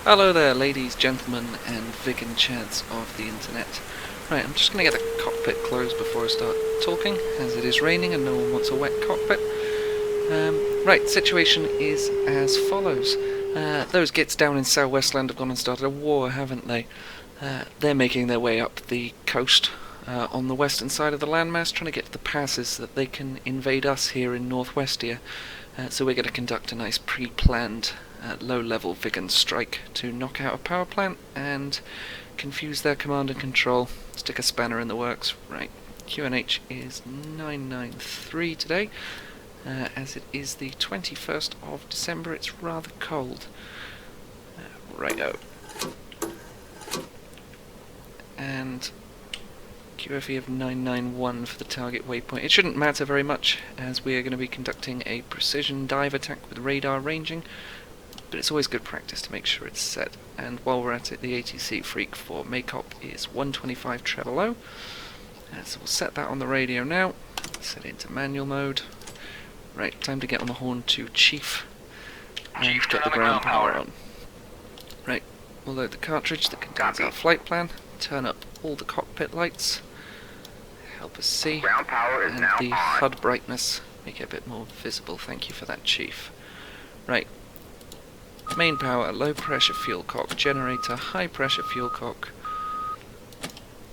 Hello there, ladies, gentlemen, and Viggen chads of the internet. Right, I'm just going to get the cockpit closed before I start talking, as it is raining and no one wants a wet cockpit. Right, situation is as follows. Those gits down in Southwestland have gone and started a war, haven't they? They're making their way up the coast on the western side of the landmass, trying to get to the passes so that they can invade us here in Northwest here. So we're going to conduct a nice pre-planned low-level Viggen strike to knock out a power plant and confuse their command and control, stick a spanner in the works. Right, QNH is 993 today. As it is the 21st of December, it's rather cold. Righto. And QFE of 991 for the target waypoint. It shouldn't matter very much, as we are going to be conducting a precision dive attack with radar ranging, but it's always good practice to make sure it's set. And while we're at it, the ATC freak for MACOP is 125 treble low. So we'll set that on the radio now, set it into manual mode. Right, time to get on the horn to Chief and get the ground power on. Right, we'll load the cartridge that contains our flight plan, turn up all the cockpit lights, help us see, and the HUD brightness, make it a bit more visible. Thank you for that, Chief. Right, main power, low pressure fuel cock, generator, high pressure fuel cock,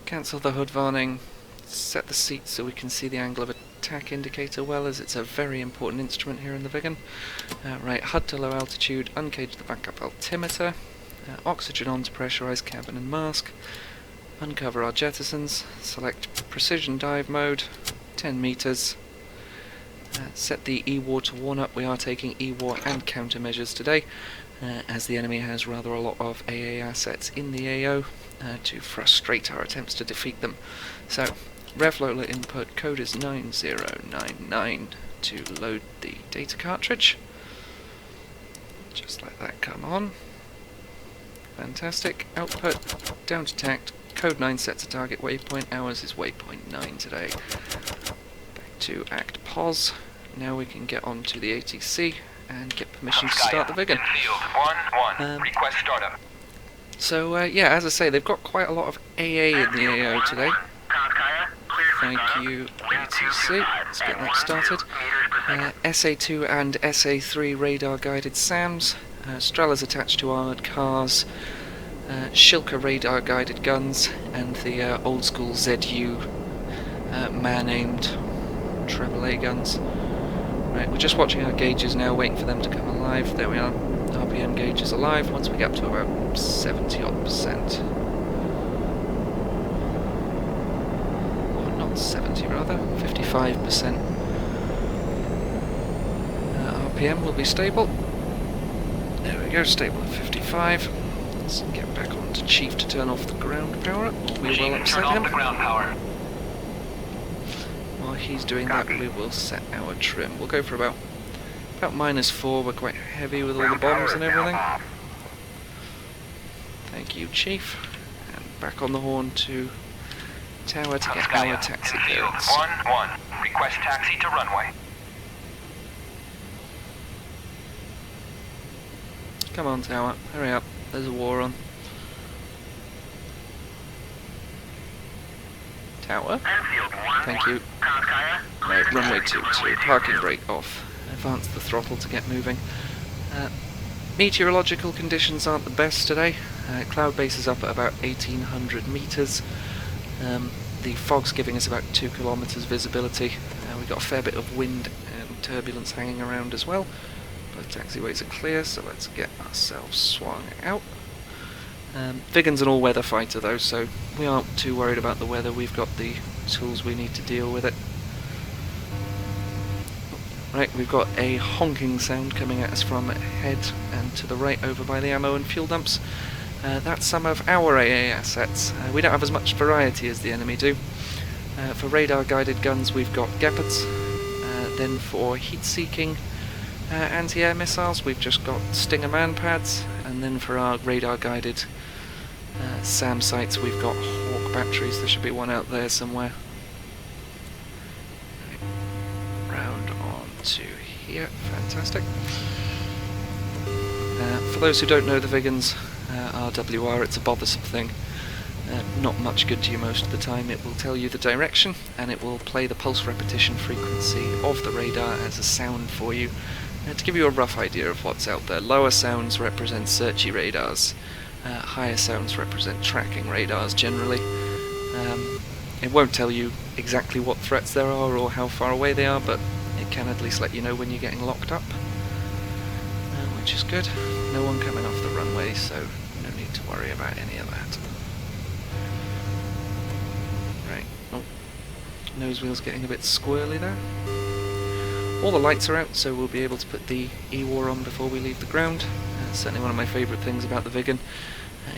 cancel the HUD varning, set the seat so we can see the angle of attack indicator well, as it's a very important instrument here in the Viggen. Right, HUD to low altitude, uncage the backup altimeter, oxygen on to pressurise cabin and mask, uncover our jettisons, select precision dive mode, 10 meters, set the E-War to warn up. We are taking E-War and countermeasures today, as the enemy has rather a lot of AA assets in the AO to frustrate our attempts to defeat them. So, RevLola input code is 9099 to load the data cartridge. Just let that come on. Fantastic. Output, down to tact, code 9 sets a target waypoint, ours is waypoint 9 today. Back to Act Pos. Now we can get on to the ATC and get permission to start the Viggen. Request startup. So yeah, as I say, they've got quite a lot of AA in the AO today. Thank you, ATC. Let's get that started. SA2 and SA3 radar-guided SAMs, Strellas attached to armoured cars, Shilka radar-guided guns, and the old-school ZU man-aimed AAA guns. Right, we're just watching our gauges now, waiting for them to come alive. There we are. RPM gauge is alive once we get up to about 70-odd%. 70 rather, 55%. RPM will be stable. There we go, stable at 55. Let's get back on to Chief to turn off the ground power, or we will upset him. While he's doing that, we will set our trim. We'll go for about -4. We're quite heavy with all the bombs and everything. Thank you, Chief. And back on the horn to tower to get our taxi clearance. 1-1. Request taxi to runway. Come on, tower. Hurry up. There's a war on. Tower. Thank you. Right, runway 22. Parking brake off. Advance the throttle to get moving. Meteorological conditions aren't the best today. Cloud base is up at about 1800 meters. The fog's giving us about 2 kilometers visibility. We've got a fair bit of wind and turbulence hanging around as well. Both taxiways are clear, so let's get ourselves swung out. Viggen's an all-weather fighter though, so we aren't too worried about the weather. We've got the tools we need to deal with it. Right, we've got a honking sound coming at us from ahead and to the right over by the ammo and fuel dumps. That's some of our AA assets. We don't have as much variety as the enemy do. For radar-guided guns we've got Gepards. Then for heat-seeking anti-air missiles we've just got Stinger man-pads. And then for our radar-guided SAM sites we've got Hawk batteries. There should be one out there somewhere. Round on to here. Fantastic. For those who don't know the Viggens, RWR, it's a bothersome thing. Not much good to you most of the time. It will tell you the direction, and it will play the pulse repetition frequency of the radar as a sound for you, to give you a rough idea of what's out there. Lower sounds represent searchy radars, higher sounds represent tracking radars generally. It won't tell you exactly what threats there are or how far away they are, but it can at least let you know when you're getting locked up, which is good. No one coming off the runway, so no need to worry about any of that. Right, oh, nose wheel's getting a bit squirrely there. All the lights are out, so we'll be able to put the E-War on before we leave the ground. Certainly one of my favourite things about the Viggen.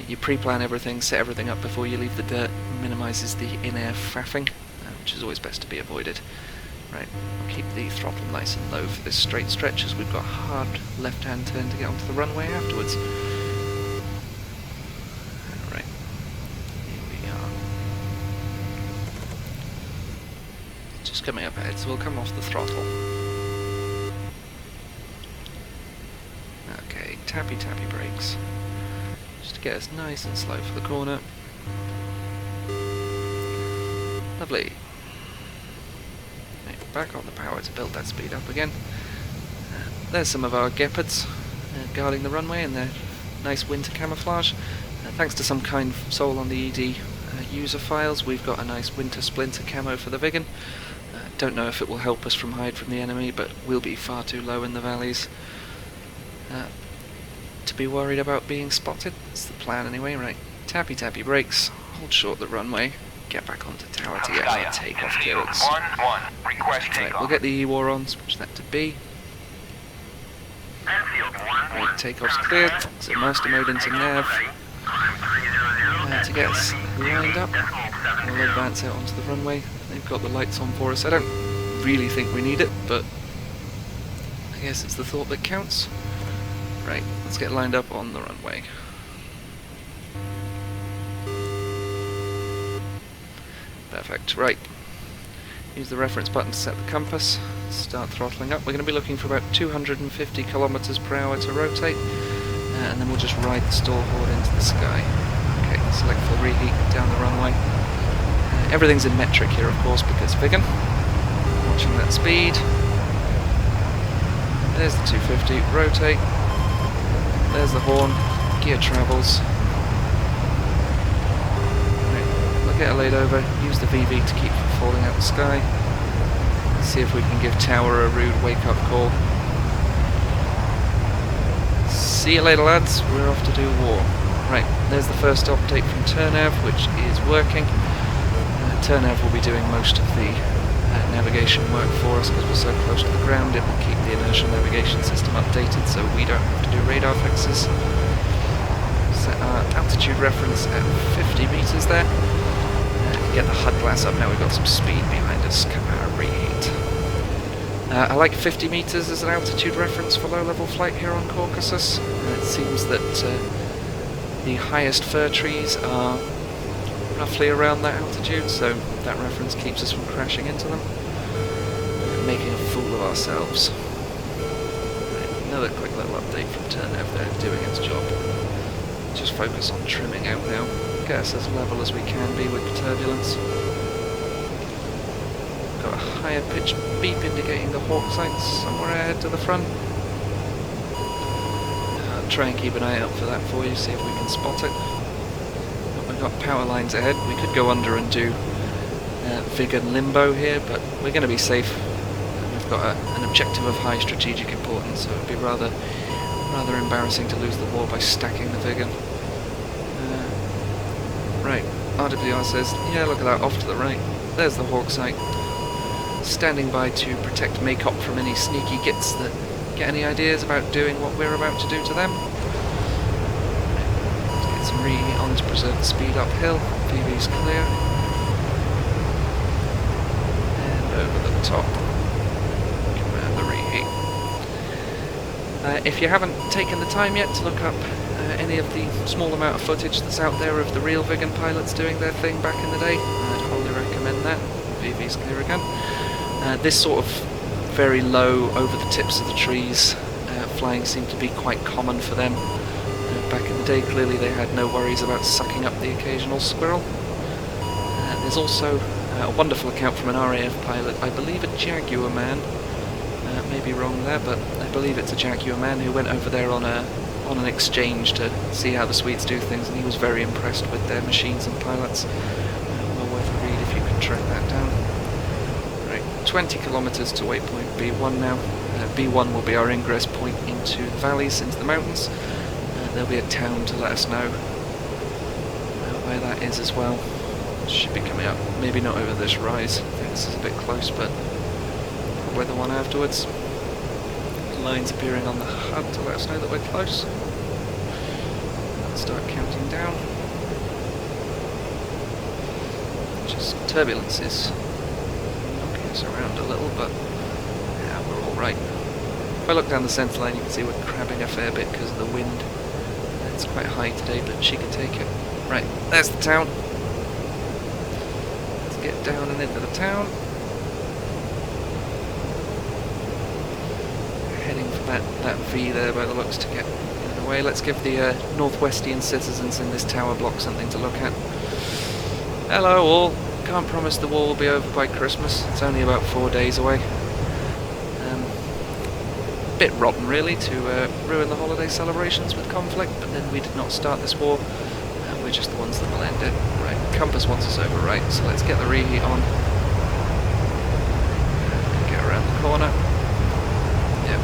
You pre-plan everything, set everything up before you leave the dirt, minimises the in-air faffing, which is always best to be avoided. Right, I'll keep the throttle nice and low for this straight stretch, as we've got a hard left-hand turn to get onto the runway afterwards. Alright, here we are. Just coming up ahead, so we'll come off the throttle. Okay, tappy brakes. Just to get us nice and slow for the corner. Lovely. Right, back on the power to build that speed up again. There's some of our Gepards guarding the runway in their nice winter camouflage. Thanks to some kind soul on the ED user files, we've got a nice winter splinter camo for the Viggen. Don't know if it will help us hide from the enemy, but we'll be far too low in the valleys to be worried about being spotted. That's the plan anyway. Right, tappy brakes, hold short the runway, get back onto tower to get our takeoff clearance. Right, we'll get the E-War on, switch that to B. Right, takeoff's cleared, so master mode into nav. To get us lined up, we'll advance out onto the runway. They've got the lights on for us. I don't really think we need it, but I guess it's the thought that counts. Right, let's get lined up on the runway. Perfect, right. Use the reference button to set the compass. Start throttling up. We're going to be looking for about 250 kilometers per hour to rotate, and then we'll just ride the stall forward into the sky. Okay, select full reheat down the runway. Everything's in metric here, of course, because Viggen. Watching that speed. There's the 250, rotate. There's the horn, gear travels. Right, we'll get her laid over, use the VV to keep from falling out the sky. See if we can give Tower a rude wake-up call. See you later, lads, we're off to do war. Right, there's the first update from Turnav, which is working. Turnav will be doing most of the navigation work for us because we're so close to the ground. It will keep the inertial navigation system updated so we don't have to do radar fixes. Set our altitude reference at 50 meters there. Get the HUD glass up now, we've got some speed behind us. Come out of reheat. I like 50 meters as an altitude reference for low-level flight here on Caucasus. It seems that the highest fir trees are roughly around that altitude, so that reference keeps us from crashing into them and making a fool of ourselves. Right, another quick little update from Turnav there, doing its job. Just focus on trimming out now, get us as level as we can be with the turbulence. Got a higher pitched beep indicating the hawk sights somewhere ahead to the front. I'll try and keep an eye out for that for you, see if we can spot it. We've got power lines ahead. We could go under and do Viggen limbo here, but we're going to be safe. We've got an objective of high strategic importance, so it would be rather embarrassing to lose the war by stacking the Viggen. Right, RWR says, yeah, look at that, off to the right. There's the hawk sight. Standing by to protect Makop from any sneaky gits that get any ideas about doing what we're about to do to them. Some reheat on to preserve the speed uphill. VV's clear. And over the top. Command the reheat. If you haven't taken the time yet to look up any of the small amount of footage that's out there of the real Viggen pilots doing their thing back in the day, I'd wholly recommend that. VV's clear again. This sort of very low, over the tips of the trees flying seemed to be quite common for them. back in the day, clearly they had no worries about sucking up the occasional squirrel. There's also a wonderful account from an RAF pilot, I believe a Jaguar man, may be wrong there, but I believe it's a Jaguar man who went over there on an exchange to see how the Swedes do things, and he was very impressed with their machines and pilots. Well worth a read if you can track that down. Right, 20 kilometers to waypoint B1 now. B1 will be our ingress point into the valleys, into the mountains. There'll be a town to let us know where that is as well. Should be coming up, maybe not over this rise, I think this is a bit close, but weather one afterwards. Lines appearing on the HUD to let us know that we're close. Let's start counting down. Just turbulences knocking us around a little, but yeah, we're alright. If I look down the centre line, you can see we're crabbing a fair bit because of the wind. It's quite high today, but she can take it. Right, there's the town. Let's get down and into the town. Heading for that V there by the looks to get in the way. Let's give the northwestian citizens in this tower block something to look at. Hello all. Can't promise the war will be over by Christmas. It's only about 4 days away. Bit rotten really to ruin the holiday celebrations with conflict, but then we did not start this war. We're just the ones that will end it. Right, compass wants us over right, so let's get the reheat on. Get around the corner. Yep,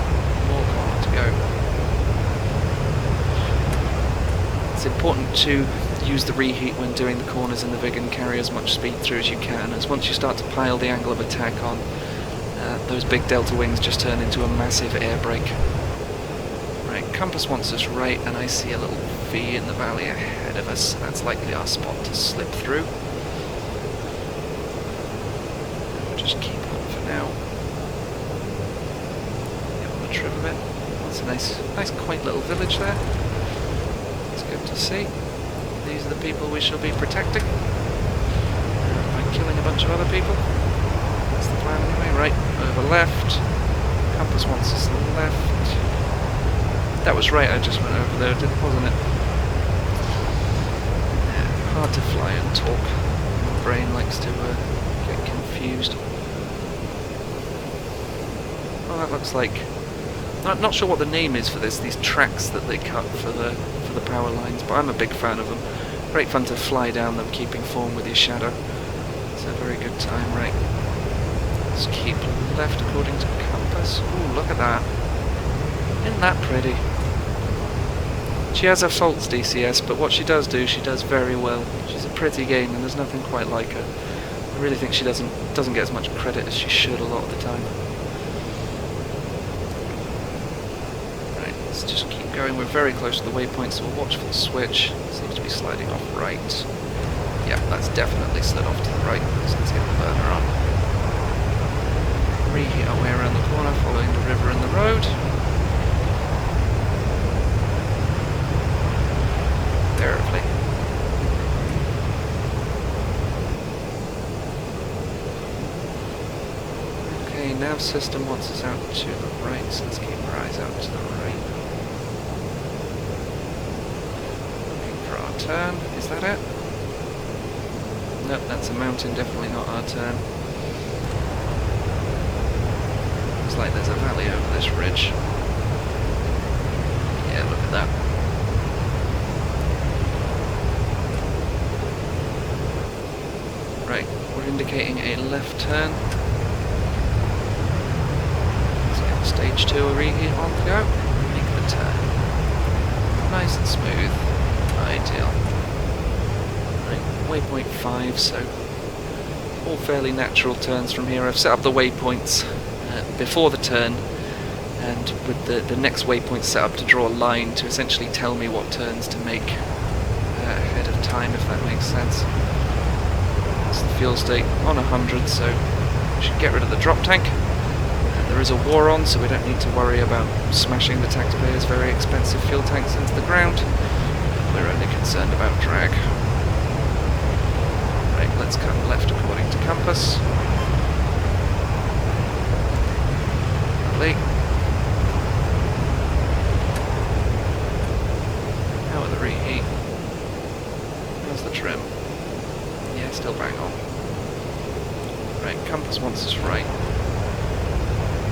more corner to go. It's important to use the reheat when doing the corners in the Viggen, carry as much speed through as you can, as once you start to pile the angle of attack on, those big delta wings just turn into a massive air brake. Right, compass wants us right, and I see a little V in the valley ahead of us. That's likely our spot to slip through. We'll just keep on for now. Get on the trim a bit. That's a nice quaint little village there. It's good to see. These are the people we shall be protecting by killing a bunch of other people. That's the plan anyway. Right, over left. Compass wants us left. That was right, I just went over there, wasn't it? Yeah, hard to fly and talk. My brain likes to get confused. Well, that looks like... I'm not sure what the name is for this, these tracks that they cut for the power lines, but I'm a big fan of them. Great fun to fly down them, keeping form with your shadow. It's a very good time, right? Let's keep left according to compass. Ooh, look at that. Isn't that pretty? She has her faults, DCS, but what she does do, she does very well. She's a pretty game, and there's nothing quite like her. I really think she doesn't get as much credit as she should a lot of the time. Right, let's just keep going. We're very close to the waypoint, so we'll watch for the switch. Seems to be sliding off right. Yep, that's definitely slid off to the right, so let's get the burner on. Reheat our way around the corner, following the river and the road. Terribly. Okay, nav system wants us out to the right, so let's keep our eyes out to the right. Looking for our turn. Is that it? Nope, that's a mountain, definitely not our turn. Looks like there's a valley over this ridge. Yeah, look at that. Right, we're indicating a left turn. Let's get stage 2 reheat on to go. Make the turn. Nice and smooth. Ideal. Right, waypoint 5, so all fairly natural turns from here. I've set up the waypoints before the turn, and with the next waypoint set up to draw a line to essentially tell me what turns to make ahead of time, if that makes sense. The fuel state on 100, so we should get rid of the drop tank. There is a war on, so we don't need to worry about smashing the taxpayers' very expensive fuel tanks into the ground. We're only concerned about drag. Right, let's cut left according to compass. Lovely. How How's the trim? Yeah, still bang on. Right, compass wants us right.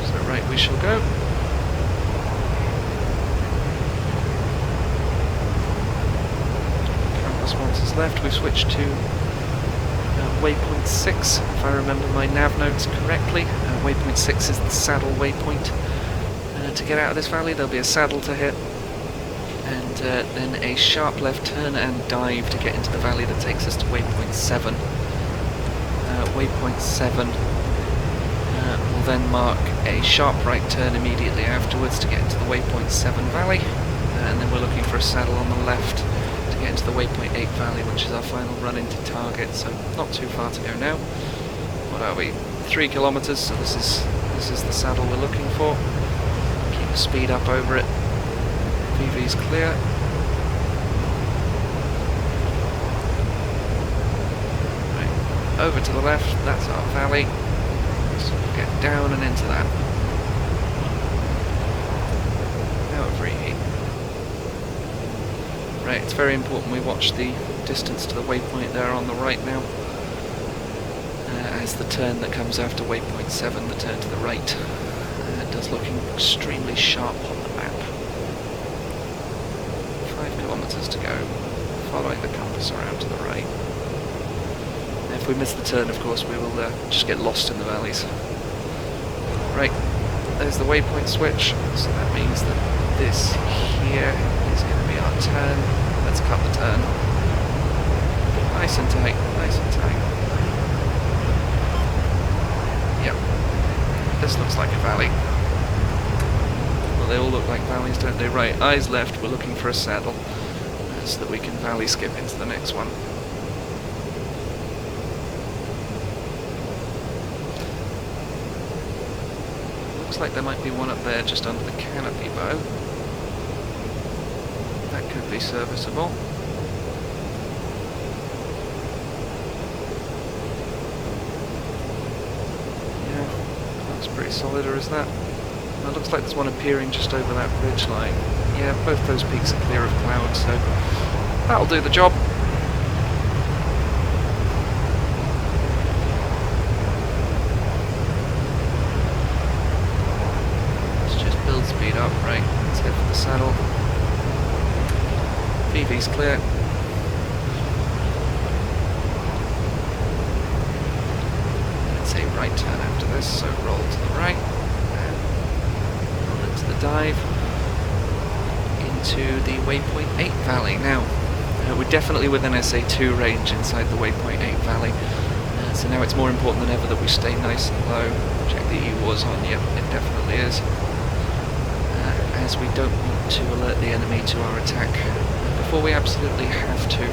So right we shall go. Compass wants us left. We've switched to waypoint 6, if I remember my nav notes correctly. Waypoint 6 is the saddle waypoint. To get out of this valley there'll be a saddle to hit, and then a sharp left turn and dive to get into the valley that takes us to waypoint 7. Waypoint 7 will then mark a sharp right turn immediately afterwards to get into the waypoint 7 valley, and then we're looking for a saddle on the left to get into the waypoint 8 valley, which is our final run into target, so not too far to go now. What are we? 3 kilometers, so this is the saddle we're looking for. Keep the speed up over it. VV's clear. Right, over to the left, that's our valley. So we'll get down and into that. Out of reheat. Right, it's very important we watch the distance to the waypoint there on the right now. As the turn that comes after waypoint 7, the turn to the right, does look extremely sharp on the map. 5 kilometers to go, following the compass around to the right. And if we miss the turn, of course, we will just get lost in the valleys. Right, there's the waypoint switch, so that means that this here is going to be our turn. Let's cut the turn. Nice and tight, nice and tight. Yep, this looks like a valley. Well, they all look like valleys, don't they? Right, eyes left, we're looking for a saddle, so that we can valley skip into the next one. Looks like there might be one up there just under the canopy bow. That could be serviceable. Pretty solid, or is that? It looks like there's one appearing just over that ridge line. Yeah, both those peaks are clear of clouds, so that'll do the job. Let's just build speed up, right? Let's head for the saddle. VV's clear. Right turn after this, so roll to the right, and roll into the dive, into the waypoint 8 valley. Now, we're definitely within SA2 range inside the waypoint 8 valley, so now it's more important than ever that we stay nice and low. Check the E-Wars on, yep, it definitely is, as we don't want to alert the enemy to our attack before we absolutely have to.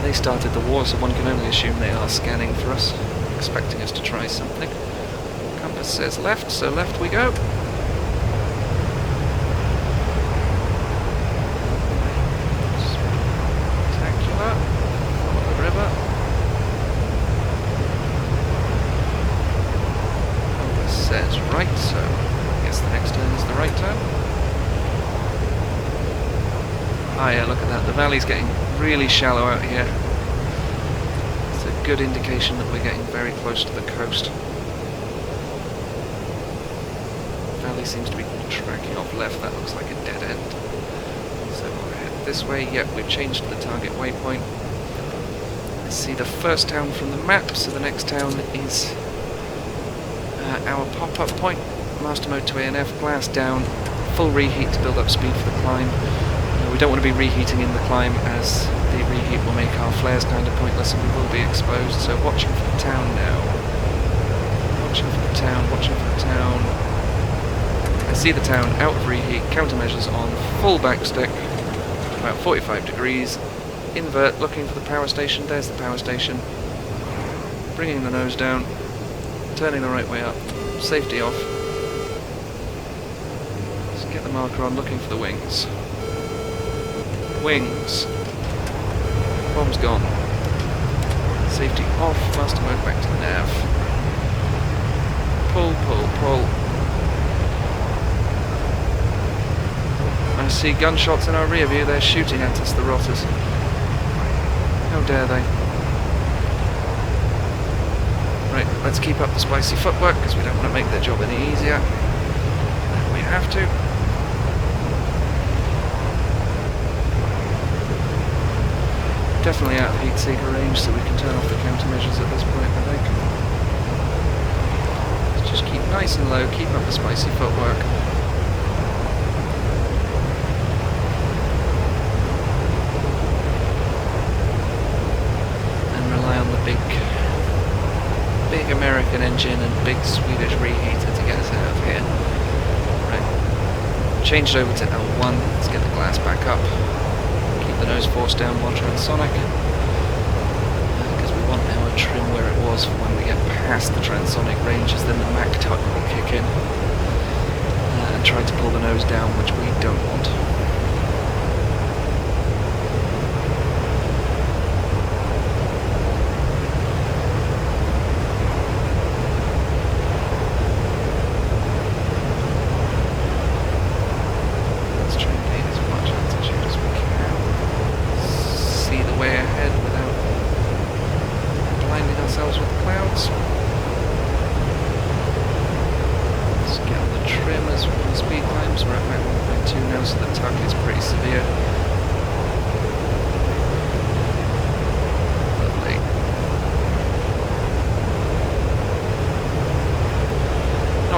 They started the war, so one can only assume they are scanning for us, expecting us to try something. Compass says left, so left we go. Spectacular. Follow the river. Compass says right, so I guess the next turn is the right turn. Ah yeah, look at that, the valley's getting really shallow out here. It's a good indication that we're getting very close to the coast. The valley seems to be tracking off left, that looks like a dead end. So we'll head this way. Yep, we've changed the target waypoint. Let's see the first town from the map, so the next town is our pop-up point. Master mode to ANF, glass down, full reheat to build up speed for the climb. We don't want to be reheating in the climb, as the reheat will make our flares kind of pointless and we will be exposed, so watching for the town now. Watching for the town, watching for the town. I see the town, out of reheat, countermeasures on, full backstick, about 45 degrees, invert, looking for the power station, there's the power station. Bringing the nose down, turning the right way up, safety off. Let's get the marker on, looking for the wings. Wings. Bomb's gone. Safety off, master mode back to the nav. Pull, pull, pull. I see gunshots in our rear view. They're shooting at us, the rotters. How dare they? Right, let's keep up the spicy footwork because we don't want to make their job any easier. We have to. Definitely out of heat seeker range, so we can turn off the countermeasures at this point, I think. Let's just keep nice and low, keep up the spicy footwork. And rely on the big American engine and big Swedish reheater to get us out of here. Right. Change it over to L1, let's get the glass back up. Keep the nose force down while transonic. Because we want our trim where it was for when we get past the transonic ranges, then the Mach tuck will kick in. And try to pull the nose down, which we don't want.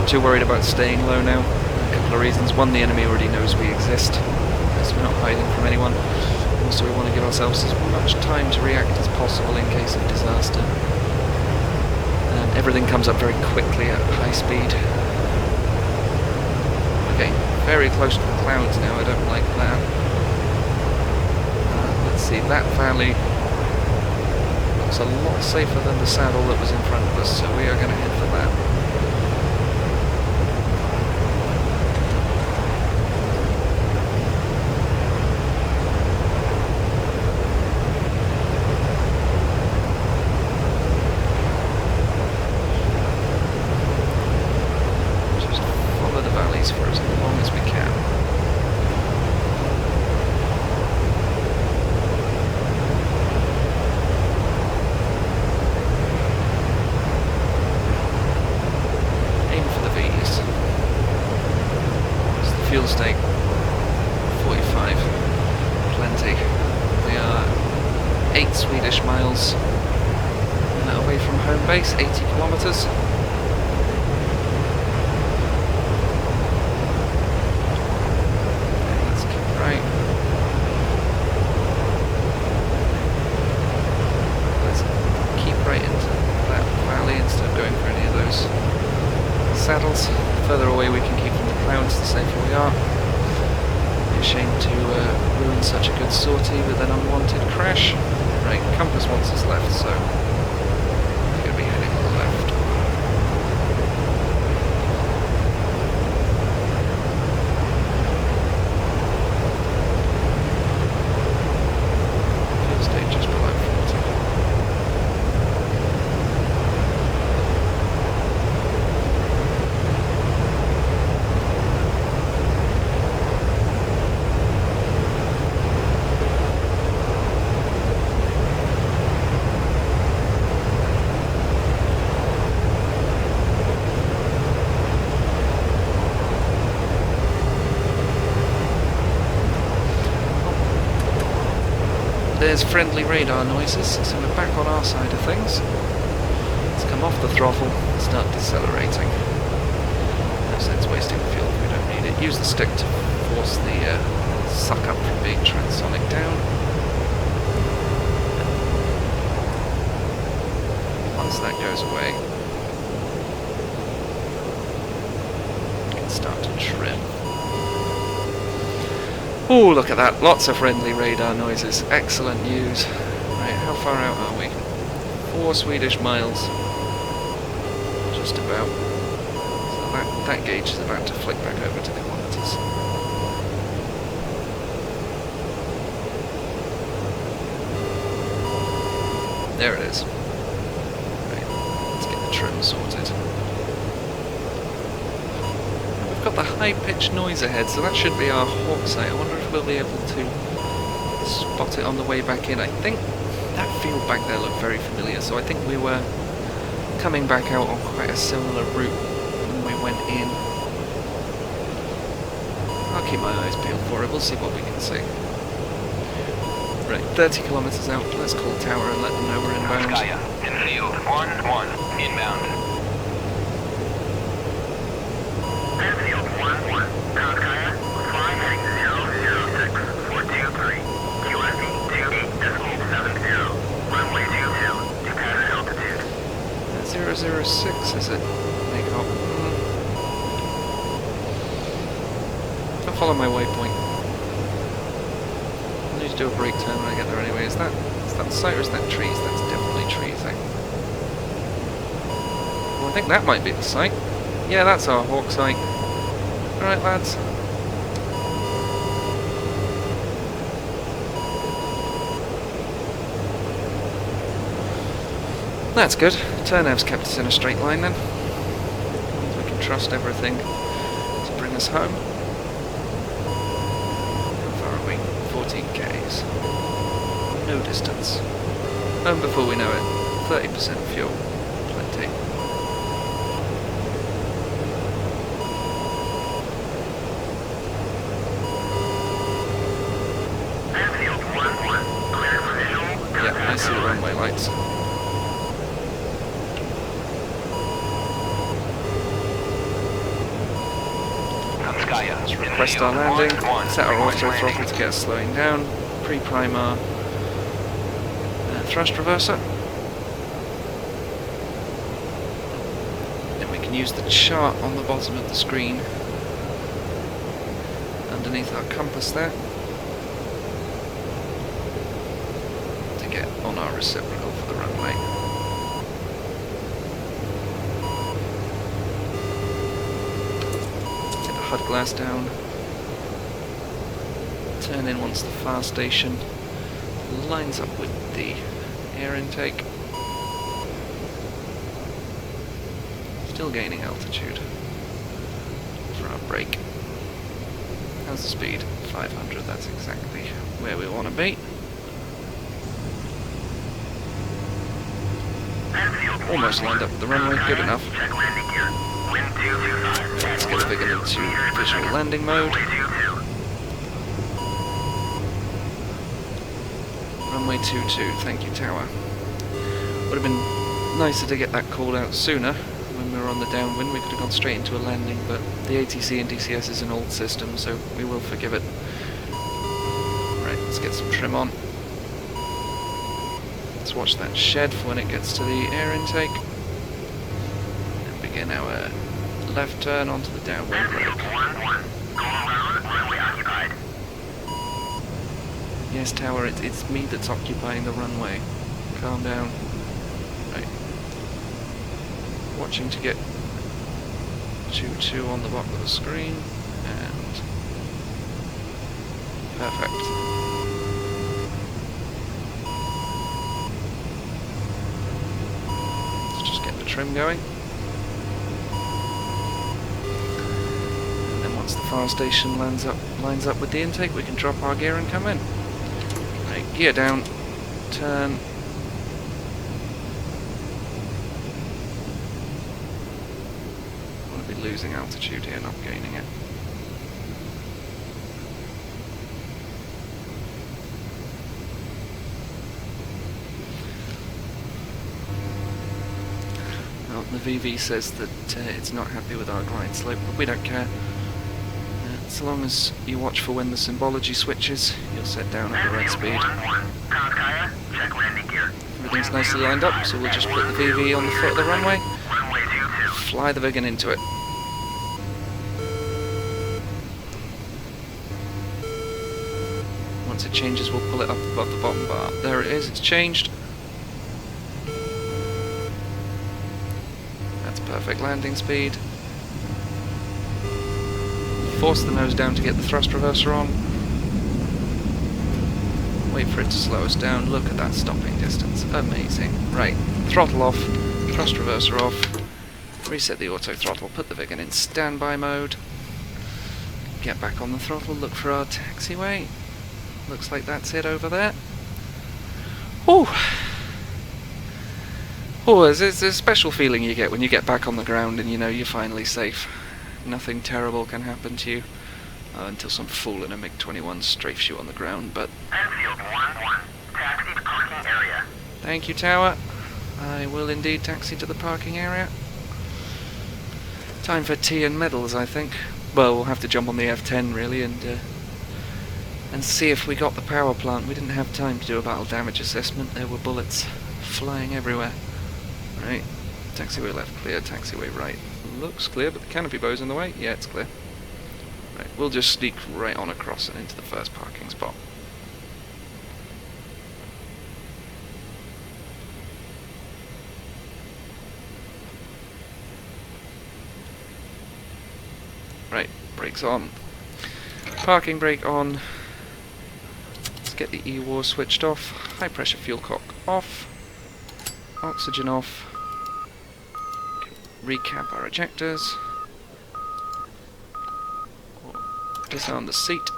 Too worried about staying low now. A couple of reasons. One, the enemy already knows we exist, so we're not hiding from anyone. Also, we want to give ourselves as much time to react as possible in case of disaster. Everything comes up very quickly at high speed. Okay, very close to the clouds now, I don't like that. Let's see, that valley looks a lot safer than the saddle that was in front of us, so we are going to head for that. For as long as we can. Aim for the V's. It's the fuel stake. 45. Plenty. We are 8 Swedish miles away from home base, 80 kilometers. Saddles. The further away we can keep from the clouds, the safer we are. It'd be a shame to ruin such a good sortie with an unwanted crash. Right, compass wants us left, so we're going to be heading left. Fuel state just below 40. There's friendly radar noises, so we're back on our side of things. Let's come off the throttle and start decelerating. No sense wasting fuel if we don't need it. Use the stick to force the suck up from being transonic down. Once that goes away, we can start to trim. Oh, look at that. Lots of friendly radar noises. Excellent news. Right, how far out are we? 4 Swedish miles. Just about. So that gauge is about to flick back over to kilometers. There it is. Right, let's get the trim sorted. We've got got the high-pitched noise ahead, so that should be our hawk site. I wonder if we'll be able to spot it on the way back in. I think that field back there looked very familiar, so I think we were coming back out on quite a similar route when we went in. I'll keep my eyes peeled for it, we'll see what we can see. Right, 30 kilometers out, let's call tower and let them know we're inbound. Skya, in field 1-1, inbound. Field 1-1, Skya, fly heading 006423, QSE 28.70, runway 22, departure altitude. 006, is it? Make up. I'll follow my waypoint. I need to do a brake turn when I get there anyway. Is that the site or is that trees? That's definitely trees, eh? Well, I think that might be the site. Yeah, that's our hawk site. Alright, lads. That's good. Turnav's kept us in a straight line then. Means we can trust everything to bring us home. How far are we? 14 k's. No distance. And before we know it, 30% fuel. Plenty. Yeah, I see the runway lights. Let's request our landing, set our auto throttle to get us slowing down, pre-prime our thrust reverser. Then we can use the chart on the bottom of the screen underneath our compass there to get on our reciprocal for the runway. HUD glass down, turn in once the far station lines up with the air intake, still gaining altitude for our brake. How's the speed? 500, that's exactly where we want to be. Almost lined up with the runway, good enough. Let's get the Viggen into visual landing mode. Runway 22, thank you tower. Would have been nicer to get that call out sooner when we were on the downwind. We could have gone straight into a landing, but the ATC and DCS is an old system, so we will forgive it. Right, let's get some trim on. Let's watch that shed for when it gets to the air intake. And begin our left turn onto the downwind brake. Yes, tower, it's me that's occupying the runway. Calm down. Right. Watching to get 2-2 on the bottom of the screen, and perfect. Let's just get the trim going. Once the fire station lines up with the intake, we can drop our gear and come in. Right, gear down, turn. I want to be losing altitude here, not gaining it. Well, the VV says that it's not happy with our glide slope, but we don't care. So long as you watch for when the symbology switches, you'll set down at the right speed. Everything's nicely lined up, so we'll just put the VV on the foot of the runway, fly the Viggen into it. Once it changes, we'll pull it up above the bottom bar. There it is, it's changed. That's perfect landing speed. Force the nose down to get the thrust reverser on. Wait for it to slow us down. Look at that stopping distance. Amazing. Right, throttle off, thrust reverser off, reset the auto throttle, put the Viggen in standby mode. Get back on the throttle, look for our taxiway. Looks like that's it over there. Whew! Oh, it's a special feeling you get when you get back on the ground and you know you're finally safe. Nothing terrible can happen to you. Until some fool in a MiG-21 strafes you on the ground, but... Enfield 1-1. Taxi to parking area. Thank you, Tower. I will indeed taxi to the parking area. Time for tea and medals, I think. Well, we'll have to jump on the F-10, really, and see if we got the power plant. We didn't have time to do a battle damage assessment. There were bullets flying everywhere. Right, taxiway left clear, taxiway right. Looks clear, but the canopy bow's in the way. Yeah, it's clear. Right, we'll just sneak right on across and into the first parking spot. Right, brakes on. Parking brake on. Let's get the E-War switched off. High pressure fuel cock off. Oxygen off. Recap our ejectors. Disarm the seat.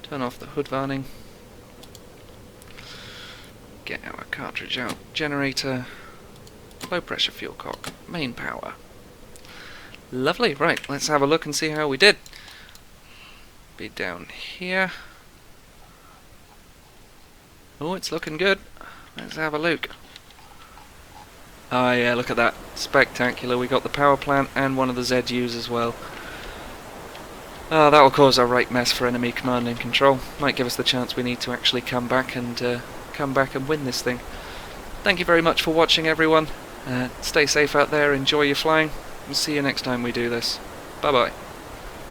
Turn off the hood varning. Get our cartridge out. Generator. Low pressure fuel cock. Main power. Lovely. Right, let's have a look and see how we did. Be down here. Oh, it's looking good. Let's have a look. Oh yeah, look at that. Spectacular. We got the power plant and one of the ZUs as well. That'll cause a right mess for enemy command and control. Might give us the chance we need to actually come back and win this thing. Thank you very much for watching, everyone. Stay safe out there, enjoy your flying, and see you next time we do this. Bye bye.